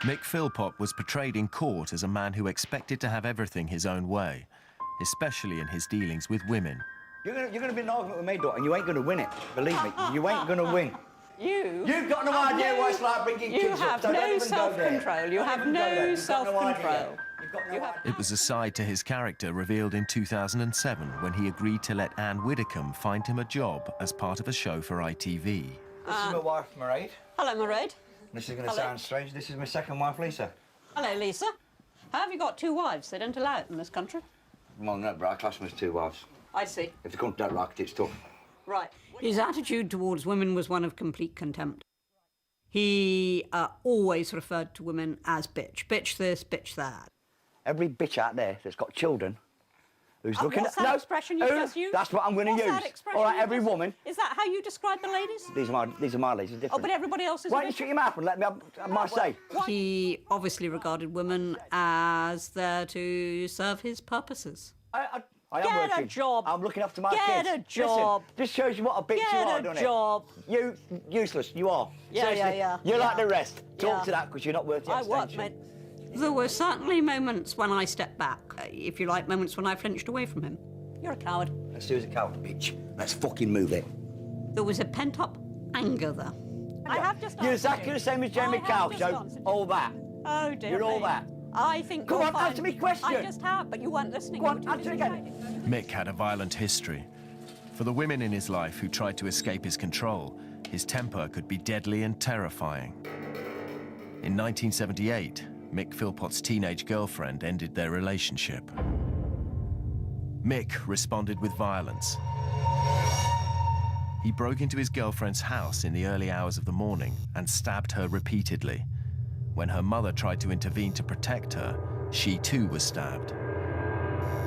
Mick Philpott was portrayed in court as a man who expected to have everything his own way, especially in his dealings with women. You're gonna be in an argument with me, daughter, and you ain't gonna win it. Believe me, you ain't gonna win. You've got no idea what it's like bringing kids up. You have no self-control. You have no self-control. It was a side to his character revealed in 2007 when he agreed to let Anne Widdecombe find him a job as part of a show for ITV. This is my wife, Mairead. Hello, Mairead. This is going to sound strange. This is my second wife, Lisa. Hello, Lisa. How have you got two wives? They don't allow it in this country. Well, no, but I class them as two wives. I see. If the country don't like it, it's tough. Right. His attitude towards women was one of complete contempt. He always referred to women as bitch. Bitch this, bitch that. Every bitch out there that's got children who's looking what's at... that expression you just used? That's what I'm going to use. That expression all right, every woman... Is that how you describe the ladies? These are my ladies, different. Oh, but everybody else is Why don't you shut your mouth and let me have my say? He obviously regarded women as there to serve his purposes. I am working. Get a job. I'm looking after my kids. Get a job. Listen, this shows you what a bitch you are, doesn't it? Get a job. You, useless, you are. Yeah, seriously, yeah. You're like the rest. Talk to that, because you're not worth the extension. I work, mate. There were certainly moments when I stepped back, if you like, moments when I flinched away from him. You're a coward. Let's do as a coward, bitch. Let's fucking move it. There was a pent-up anger there. I have just You're exactly the same as Jamie Cow, so all that. Oh, dear. You're all that. I think Go on, answer me question. I just have, but you weren't listening. Go on, answer again. Mick had a violent history. For the women in his life who tried to escape his control, his temper could be deadly and terrifying. In 1978, Mick Philpott's teenage girlfriend ended their relationship. Mick responded with violence. He broke into his girlfriend's house in the early hours of the morning and stabbed her repeatedly. When her mother tried to intervene to protect her, she too was stabbed.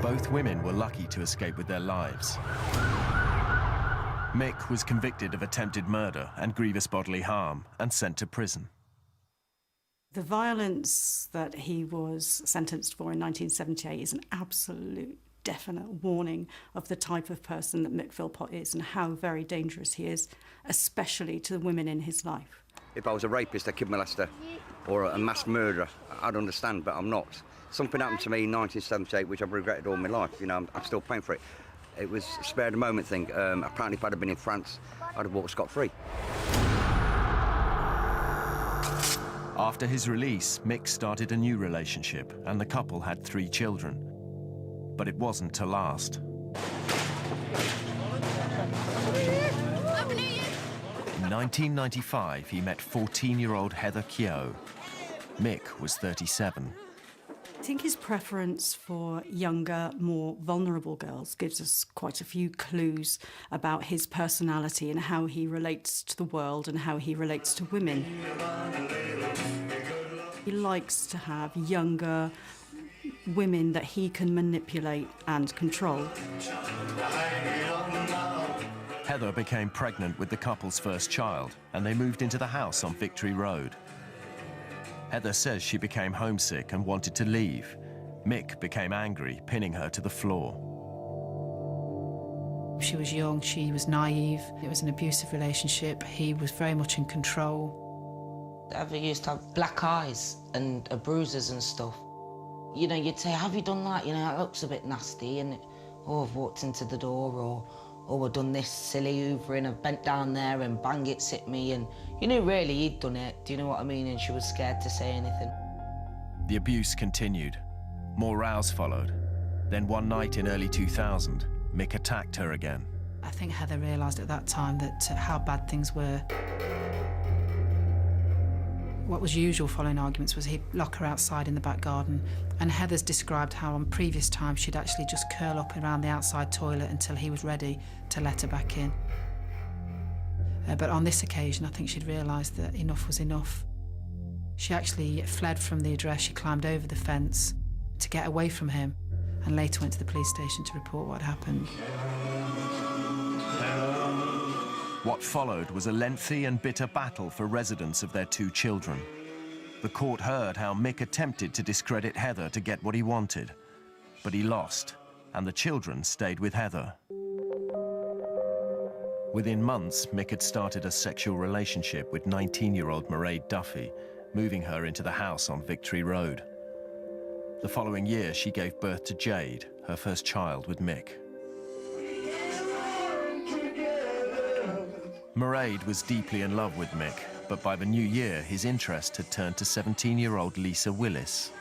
Both women were lucky to escape with their lives. Mick was convicted of attempted murder and grievous bodily harm and sent to prison. The violence that he was sentenced for in 1978 is an absolute definite warning of the type of person that Mick Philpott is and how very dangerous he is, especially to the women in his life. If I was a rapist, a kid molester, or a mass murderer, I'd understand, but I'm not. Something happened to me in 1978, which I've regretted all my life. You know, I'm still paying for it. It was a spare the moment thing. Apparently, if I'd have been in France, I'd have walked scot-free. After his release, Mick started a new relationship, and the couple had 3 children. But it wasn't to last. In 1995, he met 14-year-old Heather Keogh. Mick was 37. I think his preference for younger, more vulnerable girls gives us quite a few clues about his personality and how he relates to the world and how he relates to women. He likes to have younger women that he can manipulate and control. Heather became pregnant with the couple's first child, and they moved into the house on Victory Road. Heather says she became homesick and wanted to leave. Mick became angry, pinning her to the floor. She was young, she was naive. It was an abusive relationship. He was very much in control. Heather used to have black eyes and bruises and stuff. You know, you'd say, have you done that? You know, that looks a bit nasty. And, oh, I've walked into the door, or, oh, I've done this silly hoovering, I've bent down there and bang, it's hit me. And you knew really he'd done it, do you know what I mean? And she was scared to say anything. The abuse continued. More rows followed. Then one night in early 2000, Mick attacked her again. I think Heather realised at that time that how bad things were. What was usual following arguments was he'd lock her outside in the back garden, and Heather's described how on previous times she'd actually just curl up around the outside toilet until he was ready to let her back in. But on this occasion, I think she'd realised that enough was enough. She actually fled from the address, she climbed over the fence to get away from him, and later went to the police station to report what happened. What followed was a lengthy and bitter battle for residence of their 2 children. The court heard how Mick attempted to discredit Heather to get what he wanted, but he lost, and the children stayed with Heather. Within months, Mick had started a sexual relationship with 19-year-old Mairead Duffy, moving her into the house on Victory Road. The following year, she gave birth to Jade, her first child with Mick. Mairead was deeply in love with Mick, but by the new year, his interest had turned to 17-year-old Lisa Willis.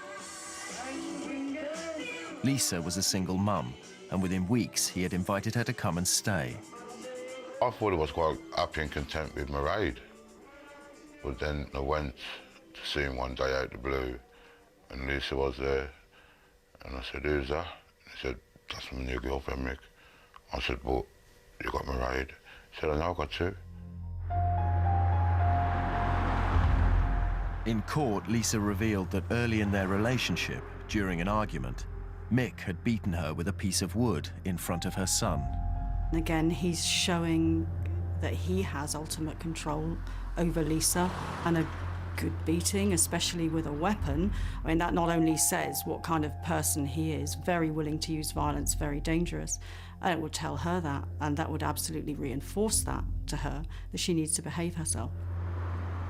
Lisa was a single mum, and within weeks, he had invited her to come and stay. I thought I was quite happy and content with Mairead, but then I went to see him one day out of the blue, and Lisa was there, and I said, "Who's that?" He said, "That's my new girlfriend, Mick." I said, "But you got Mairead?" He said, "I know, I got two." In court, Lisa revealed that early in their relationship, during an argument, Mick had beaten her with a piece of wood in front of her son. Again, he's showing that he has ultimate control over Lisa, and a good beating, especially with a weapon. I mean, that not only says what kind of person he is, very willing to use violence, very dangerous, and it would tell her that, and that would absolutely reinforce that to her, that she needs to behave herself.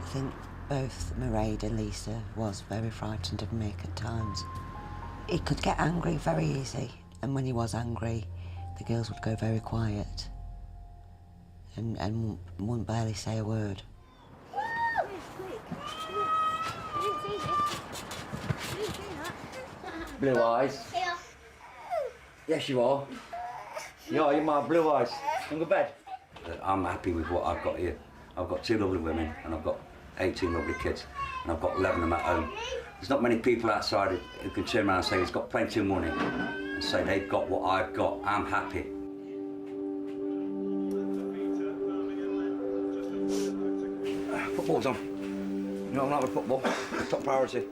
I think both Mairead and Lisa was very frightened of Mick at times. He could get angry very easy, and when he was angry, the girls would go very quiet and wouldn't barely say a word. Blue eyes. Yes, you are. You're my blue eyes. In the bed. I'm happy with what I've got here. I've got 2 lovely women, and I've got 18 lovely kids, and I've got 11 of them at home. There's not many people outside who can turn around and say he's got plenty of money and say they've got what I've got. I'm happy. Football's on. You know, I'm not with football. Top priority.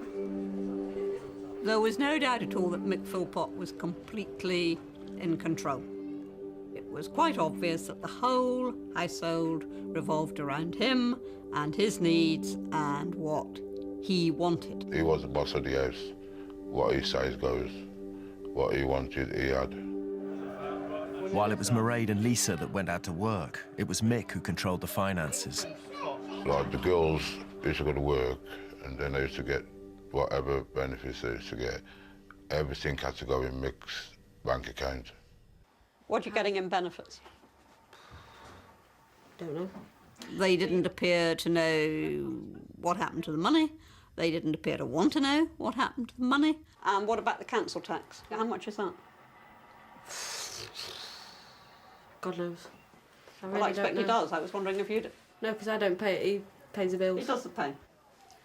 There was no doubt at all that Mick Philpott was completely in control. It was quite obvious that the whole household revolved around him and his needs and what he wanted. He was the boss of the house. What he says goes. What he wanted, he had. While it was Mairead and Lisa that went out to work, it was Mick who controlled the finances. Like, the girls used to go to work, and then they used to get whatever benefits they used to get. Everything had to go in Mick's bank account. What are you getting in benefits? Don't know. They didn't appear to know what happened to the money. They didn't appear to want to know what happened to the money. And what about the council tax? How much is that? God knows. I Well, really I expect don't he know. does. I was wondering if you'd... No, because I don't pay it. He pays the bills. He does the pay.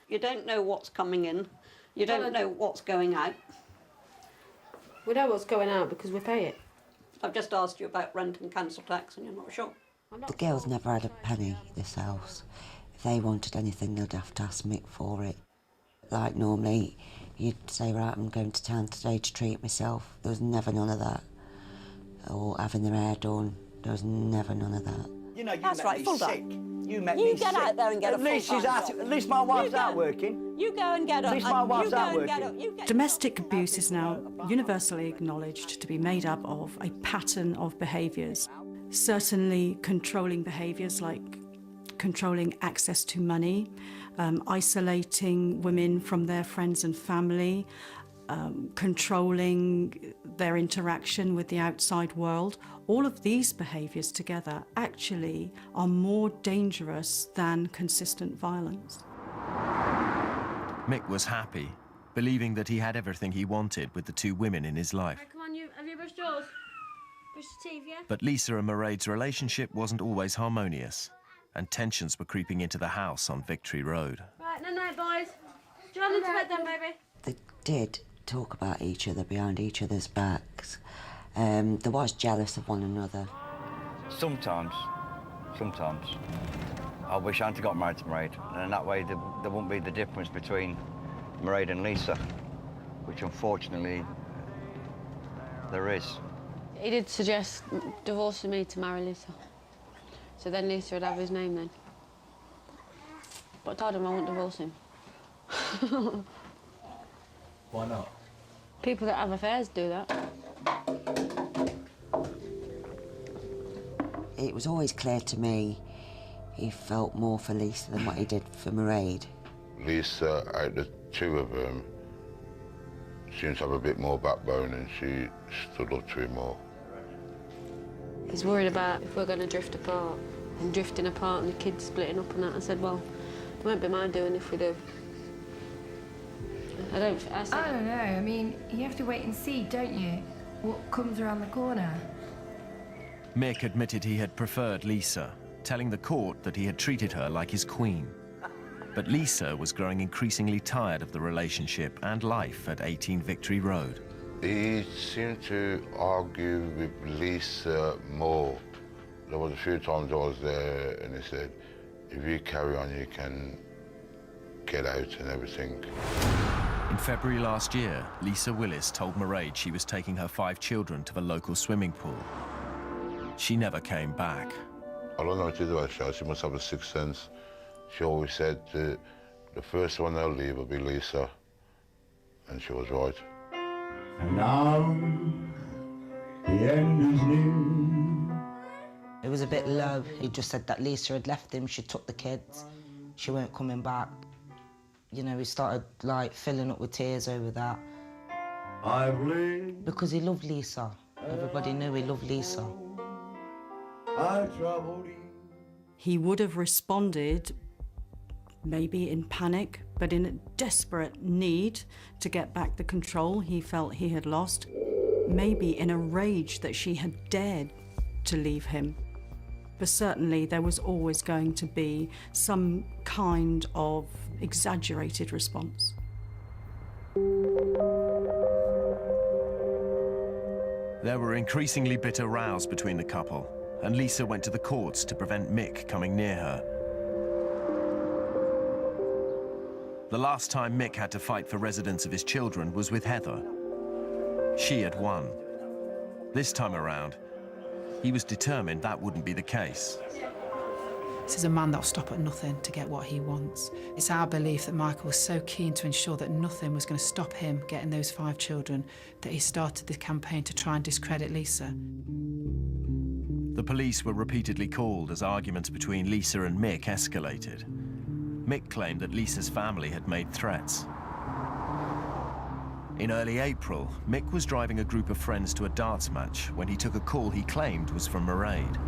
You don't know what's coming in. You Well, don't know what's going out. We know what's going out because we pay it. I've just asked you about rent and council tax and you're not sure. The girls never had a penny this house. If they wanted anything, they'd have to ask Mick for it. Like, normally, you'd say, right, I'm going to town today to treat myself. There was never none of that. Or having their hair done. There was never none of that. You know, you That's make right, me full sick. You make You me get sick. out there and get a full-time job. At least my wife's You out go. working. You go and get At up. least my wife's out Domestic abuse is now universally acknowledged to be made up of a pattern of behaviours. Certainly controlling behaviours like controlling access to money, isolating women from their friends and family, controlling their interaction with the outside world. All of these behaviours together actually are more dangerous than consistent violence. Mick was happy, believing that he had everything he wanted with the 2 women in his life. Right, come on, have you brushed yours? Brush your teeth, yeah? But Lisa and Mairead's relationship wasn't always harmonious, and tensions were creeping into the house on Victory Road. Right, night, boys. Do you want into bed then, baby? They did talk about each other behind each other's backs. They was jealous of one another. Sometimes, I wish I hadn't got married to Mairead, and that way there wouldn't be the difference between Mairead and Lisa, which unfortunately there is. He did suggest divorcing me to marry Lisa. So then Lisa would have his name then. But I told him I wouldn't divorce him. Why not? People that have affairs do that. It was always clear to me he felt more for Lisa than what he did for Mairead. Lisa, out of the two of them, seems to have a bit more backbone and she stood up to him more. He's worried about if we're going to drift apart, and drifting apart and the kids splitting up and that. I said, well, it won't be my doing if we do. I don't know. I mean, you have to wait and see, don't you? What comes around the corner. Mick admitted he had preferred Lisa, telling the court that he had treated her like his queen. But Lisa was growing increasingly tired of the relationship and life at 18 Victory Road. He seemed to argue with Lisa more. There was a few times I was there and he said, if you carry on, you can get out and everything. In February last year, Lisa Willis told Mairead she was taking her 5 children to the local swimming pool. She never came back. I don't know what to do about her. She must have a sixth sense. She always said the first one they'll leave will be Lisa. And she was right. And now the end is near. It was a bit low. He just said that Lisa had left him, she took the kids, she weren't coming back. You know, he started, like, filling up with tears over that. I've lived. Because he loved Lisa. Everybody knew he loved Lisa. I troubled you. He would have responded, maybe in panic, but in a desperate need to get back the control he felt he had lost. Maybe in a rage that she had dared to leave him. But certainly there was always going to be some kind of exaggerated response. There were increasingly bitter rows between the couple, and Lisa went to the courts to prevent Mick coming near her. The last time Mick had to fight for residence of his children was with Heather. She had won. This time around, he was determined that wouldn't be the case. This is a man that'll stop at nothing to get what he wants. It's our belief that Michael was so keen to ensure that nothing was going to stop him getting those 5 children that he started the campaign to try and discredit Lisa. The police were repeatedly called as arguments between Lisa and Mick escalated. Mick claimed that Lisa's family had made threats. In early April, Mick was driving a group of friends to a darts match when he took a call he claimed was from Mairead.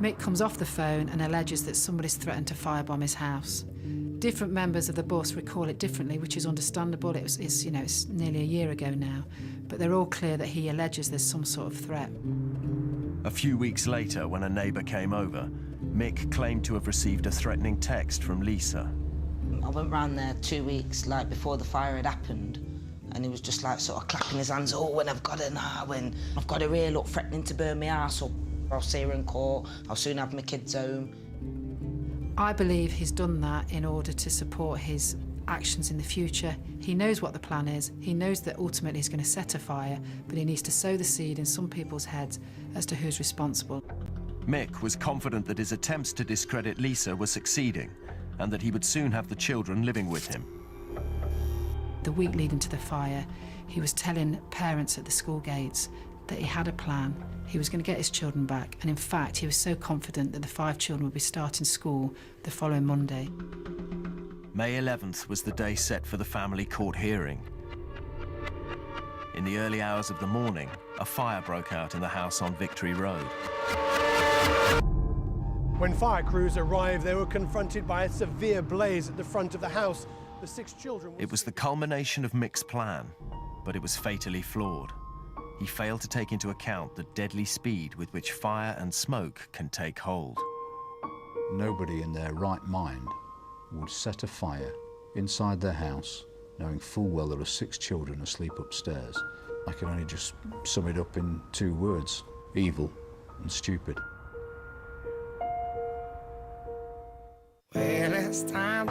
Mick comes off the phone and alleges that somebody's threatened to firebomb his house. Different members of the bus recall it differently, which is understandable. It's nearly a year ago now, but they're all clear that he alleges there's some sort of threat. A few weeks later, when a neighbour came over, Mick claimed to have received a threatening text from Lisa. I went round there 2 weeks, like, before the fire had happened, and he was just, like, sort of clapping his hands, oh, when I've got her now, and I've got her here, look, threatening to burn my house up. I'll see her in court, I'll soon have my kids home. I believe he's done that in order to support his actions in the future. He knows what the plan is. He knows that ultimately he's going to set a fire, but he needs to sow the seed in some people's heads as to who's responsible. Mick was confident that his attempts to discredit Lisa were succeeding and that he would soon have the children living with him. The week leading to the fire, he was telling parents at the school gates that he had a plan. He was going to get his children back, and in fact, he was so confident that the 5 children would be starting school the following Monday. May 11th was the day set for the family court hearing. In the early hours of the morning, a fire broke out in the house on Victory Road. When fire crews arrived, they were confronted by a severe blaze at the front of the house. The 6 children... It was the culmination of Mick's plan, but it was fatally flawed. He failed to take into account the deadly speed with which fire and smoke can take hold. Nobody in their right mind would set a fire inside their house, knowing full well there are 6 children asleep upstairs. I can only just sum it up in 2 words: evil and stupid. Well, it's time.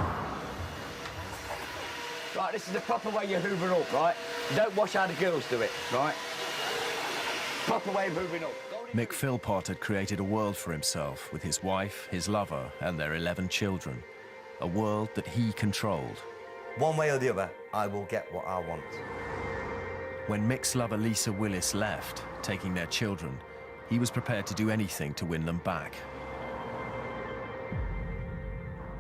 Right, this is the proper way you hoover up, right? You don't watch how the girls do it, right? Proper way of hoovering up. Mick Philpott had created a world for himself with his wife, his lover, and their 11 children. A world that he controlled. One way or the other, I will get what I want. When Mick's lover Lisa Willis left, taking their children, he was prepared to do anything to win them back.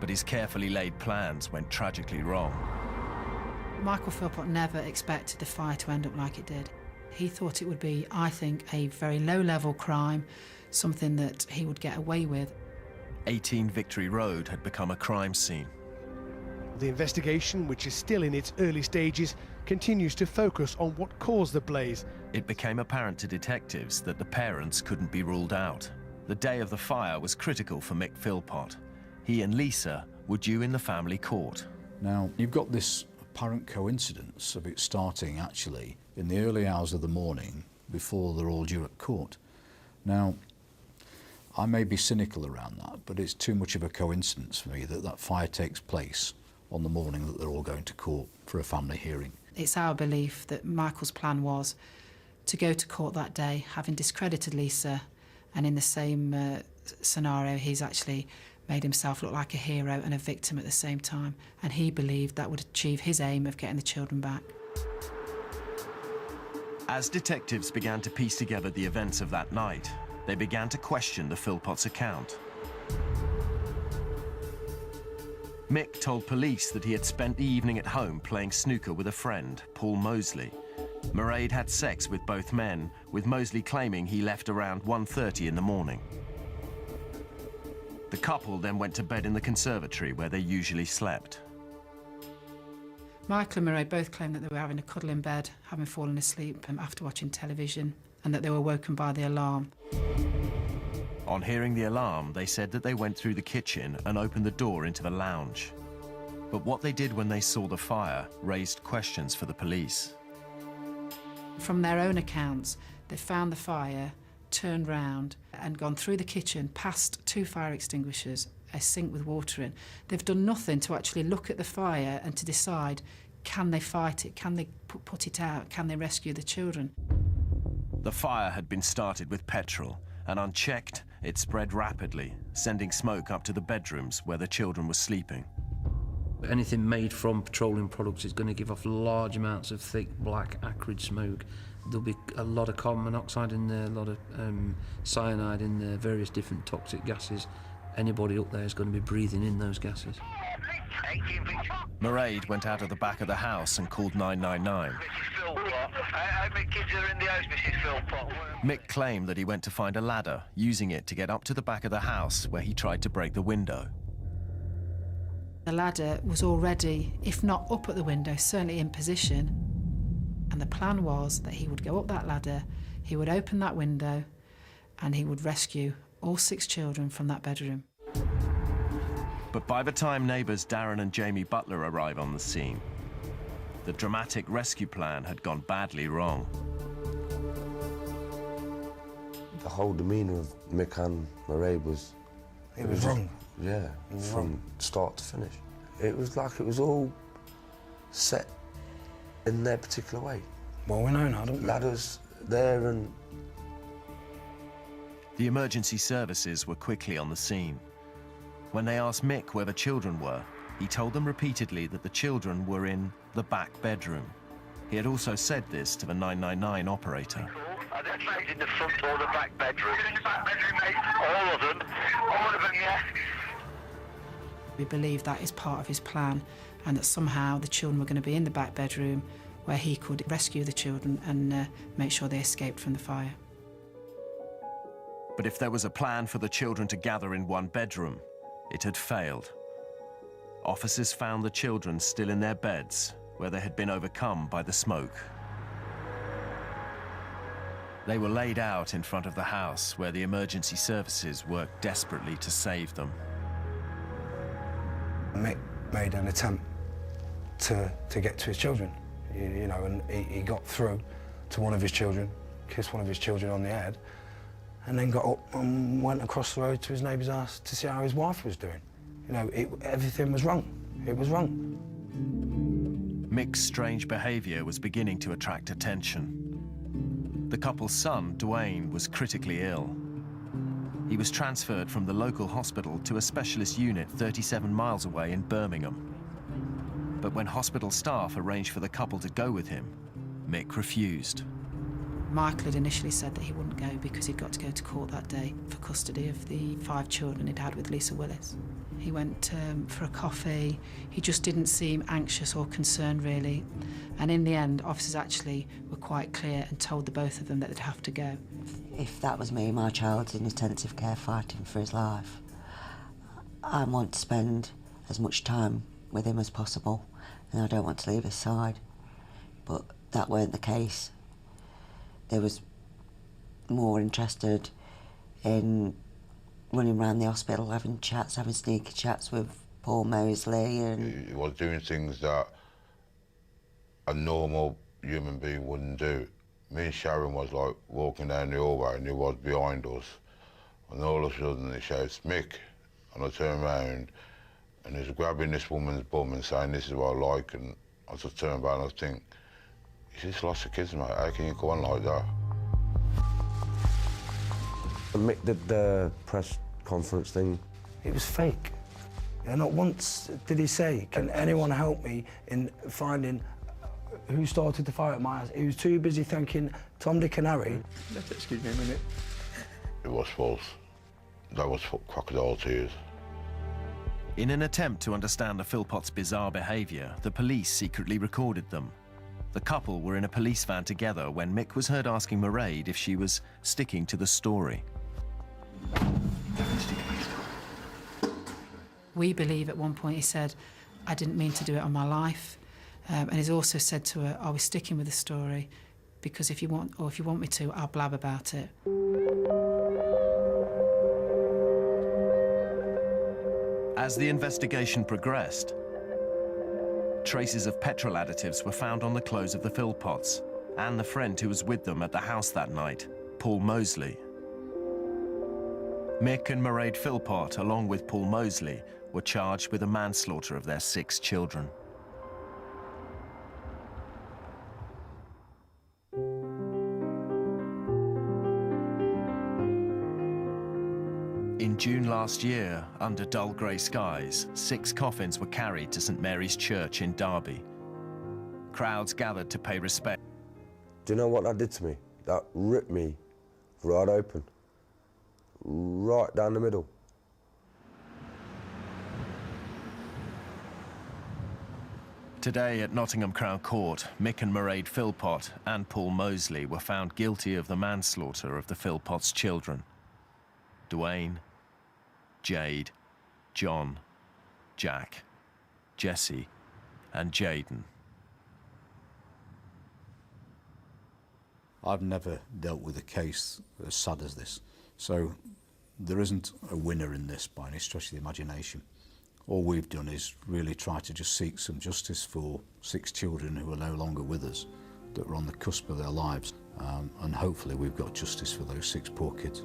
But his carefully laid plans went tragically wrong. Michael Philpott never expected the fire to end up like it did. He thought it would be, I think, a very low-level crime, something that he would get away with. 18 Victory Road had become a crime scene. The investigation, which is still in its early stages, continues to focus on what caused the blaze. It became apparent to detectives that the parents couldn't be ruled out. The day of the fire was critical for Mick Philpott. He and Lisa were due in the family court. Now, you've got this apparent coincidence of it starting actually in the early hours of the morning before they're all due at court. Now, I may be cynical around that, but it's too much of a coincidence for me that that fire takes place on the morning that they're all going to court for a family hearing. It's our belief that Michael's plan was to go to court that day, having discredited Lisa, and in the same scenario, he's actually made himself look like a hero and a victim at the same time, and he believed that would achieve his aim of getting the children back. As detectives began to piece together the events of that night, they began to question the Philpotts' account. Mick told police that he had spent the evening at home playing snooker with a friend, Paul Mosley. Mairead had sex with both men, with Mosley claiming he left around 1:30 in the morning. The couple then went to bed in the conservatory where they usually slept. Michael and Mairead both claimed that they were having a cuddle in bed, having fallen asleep after watching television, and that they were woken by the alarm. On hearing the alarm, they said that they went through the kitchen and opened the door into the lounge. But what they did when they saw the fire raised questions for the police. From their own accounts, they found the fire, turned round and gone through the kitchen, past 2 fire extinguishers, a sink with water in. They've done nothing to actually look at the fire and to decide, can they fight it, can they put it out, can they rescue the children? The fire had been started with petrol, and unchecked, it spread rapidly, sending smoke up to the bedrooms where the children were sleeping. Anything made from petroleum products is going to give off large amounts of thick, black, acrid smoke. There'll be a lot of carbon monoxide in there, a lot of cyanide in there, various different toxic gases. Anybody up there is going to be breathing in those gases. Mairead went out of the back of the house and called 999. Mick claimed that he went to find a ladder, using it to get up to the back of the house where he tried to break the window. The ladder was already, if not up at the window, certainly in position. And the plan was that he would go up that ladder, he would open that window, and he would rescue all 6 children from that bedroom. But by the time neighbours Darren and Jamie Butler arrive on the scene, the dramatic rescue plan had gone badly wrong. The whole demeanour of Mick and Mairead was... It was wrong. Yeah, from start to finish. It was like it was all set in their particular way. Well, we know now, don't we? Ladders there and... The emergency services were quickly on the scene. When they asked Mick where the children were, he told them repeatedly that the children were in the back bedroom. He had also said this to the 999 operator. They're made in the front or the back bedroom. In the back bedroom, mate. All of them. All of them, yeah. We believe that is part of his plan, and that somehow the children were going to be in the back bedroom where he could rescue the children and make sure they escaped from the fire. But if there was a plan for the children to gather in one bedroom, it had failed. Officers found the children still in their beds, where they had been overcome by the smoke. They were laid out in front of the house, where the emergency services worked desperately to save them. Mick made an attempt to get to his children, you know, and he got through to one of his children, kissed one of his children on the head, and then got up and went across the road to his neighbour's house to see how his wife was doing. You know, everything was wrong. It was wrong. Mick's strange behaviour was beginning to attract attention. The couple's son, Dwayne, was critically ill. He was transferred from the local hospital to a specialist unit 37 miles away in Birmingham. But when hospital staff arranged for the couple to go with him, Mick refused. Michael had initially said that he wouldn't go because he'd got to go to court that day for custody of the 5 children he'd had with Lisa Willis. He went for a coffee. He just didn't seem anxious or concerned, really. And in the end, officers actually were quite clear and told the both of them that they'd have to go. If that was me, my child's in intensive care fighting for his life, I want to spend as much time with him as possible, and I don't want to leave his side. But that weren't the case. They was more interested in running around the hospital, having sneaky chats with Paul Mosley, and He was doing things that a normal human being wouldn't do. Me and Sharon was like walking down the hallway and he was behind us, and all of a sudden he shouts, "Mick," and I turn around and he's grabbing this woman's bum and saying, "This is what I like," and I just turn back and I think, "You just lost the kids, mate, how can you go on like that?" Mick did the press conference thing. It was fake. And not once did he say, "Can anyone help me in finding who started the fire at my house?" He was too busy thanking Tom, Dick and Harry. Excuse me a minute. It was false. That was crocodile tears. In an attempt to understand the Philpotts' bizarre behaviour, the police secretly recorded them. The couple were in a police van together when Mick was heard asking Mairead if she was sticking to the story. We believe at one point he said, "I didn't mean to do it on my life." And he's also said to her, "Are we sticking with the story? Because if you want me to, I'll blab about it." As the investigation progressed, traces of petrol additives were found on the clothes of the Philpotts and the friend who was with them at the house that night, Paul Mosley. Mick and Mairead Philpott, along with Paul Mosley, were charged with the manslaughter of their 6 children. In June last year, under dull grey skies, 6 coffins were carried to St Mary's Church in Derby. Crowds gathered to pay respect. Do you know what that did to me? That ripped me right open, right down the middle. Today at Nottingham Crown Court, Mick and Mairead Philpott and Paul Mosley were found guilty of the manslaughter of the Philpotts' children. Dwayne, Jade, John, Jack, Jesse and Jaden. I've never dealt with a case as sad as this, so there isn't a winner in this by any stretch of the imagination. All we've done is really try to just seek some justice for 6 children who are no longer with us, that were on the cusp of their lives, and hopefully we've got justice for those 6 poor kids.